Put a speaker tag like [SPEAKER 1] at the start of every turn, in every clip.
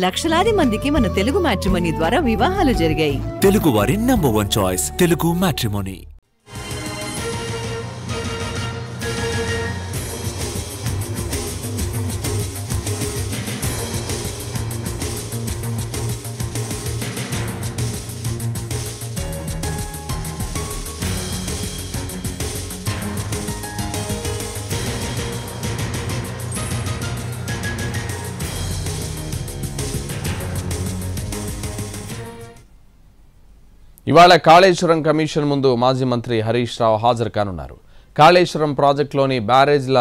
[SPEAKER 1] లక్షలాది మందికి మన తెలుగు మ్యాట్రిమోనీ ద్వారా వివాహాలు జరిగాయి.
[SPEAKER 2] తెలుగు వారి నంబర్ 1 చాయిస్ తెలుగు మ్యాట్రిమోనీ.
[SPEAKER 3] ఇవాళ కాళేశ్వరం కమిషన్ ముందు మాజీ మంత్రి హరీష్ రావు హాజరు కానున్నారు. కాళేశ్వరం ప్రాజెక్టులోని బ్యారేజ్ల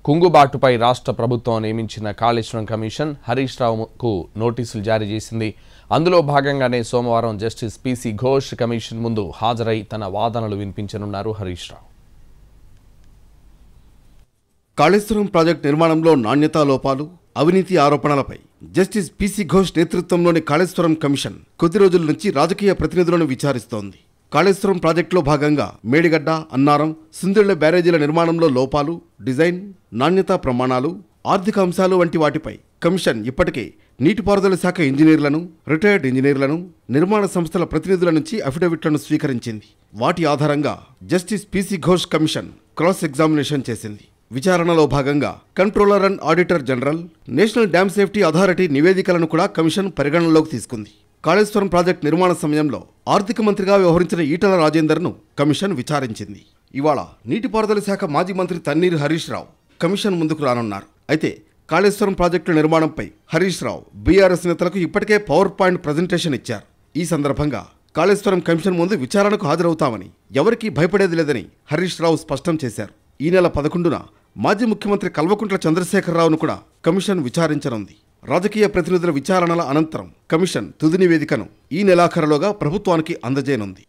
[SPEAKER 3] కుంగుబాటుపై రాష్ట్ర ప్రభుత్వం నియమించిన కాళేశ్వరం కమిషన్ హరీష్ రావుకు నోటీసులు జారీ చేసింది. అందులో భాగంగానే సోమవారం జస్టిస్ పిసి ఘోష్ కమిషన్ ముందు హాజరై తన వాదనలు వినిపించనున్నారు హరీష్ రావు.
[SPEAKER 4] కాళేశ్వరం ప్రాజెక్టు నిర్మాణంలో నాణ్యతా లోపాలు, అవినీతి ఆరోపణలపై జస్టిస్ పిసి ఘోష్ నేతృత్వంలోని కాళేశ్వరం కమిషన్ కొద్ది రోజుల నుంచి రాజకీయ ప్రతినిధులను విచారిస్తోంది. కాళేశ్వరం ప్రాజెక్టులో భాగంగా మేడిగడ్డ, అన్నారం, సుందిళ్ల బ్యారేజీల నిర్మాణంలో లోపాలు, డిజైన్, నాణ్యతా ప్రమాణాలు, ఆర్థిక అంశాలు వంటి వాటిపై కమిషన్ ఇప్పటికే నీటిపారుదల శాఖ ఇంజనీర్లను, రిటైర్డ్ ఇంజనీర్లను, నిర్మాణ సంస్థల ప్రతినిధుల నుంచి అఫిడవిట్లను స్వీకరించింది. వాటి ఆధారంగా justice PC Ghosh commission cross examination చేసింది. విచారణలో భాగంగా controller and auditor general, national dam safety authority నివేదికలను కూడా కమిషన్ పరిగణనలోకి తీసుకుంది. కాళేశ్వరం ప్రాజెక్టు నిర్మాణ సమయంలో ఆర్థిక మంత్రిగా వ్యవహరించిన ఈటల రాజేందర్ను కమిషన్ విచారించింది. ఇవాళ నీటిపారుదల శాఖ మాజీ మంత్రి తన్నీరు హరీష్ రావు కమిషన్ ముందుకు రానున్నారు. అయితే కాళేశ్వరం ప్రాజెక్టుల నిర్మాణంపై హరీష్ రావు బీఆర్ఎస్ నేతలకు ఇప్పటికే పవర్ పాయింట్ ప్రజెంటేషన్ ఇచ్చారు. ఈ సందర్భంగా కాళేశ్వరం కమిషన్ ముందు విచారణకు హాజరవుతామని, ఎవరికీ భయపడేది లేదని హరీష్ రావు స్పష్టం చేశారు. ఈ నెల 11న మాజీ ముఖ్యమంత్రి కల్వకుంట్ల చంద్రశేఖరరావును కూడా కమిషన్ విచారించనుంది. రాజకీయ ప్రతినిధుల విచారణల అనంతరం కమిషన్ తుది నివేదికను ఈ నెలాఖరులోగా ప్రభుత్వానికి అందజేయనుంది.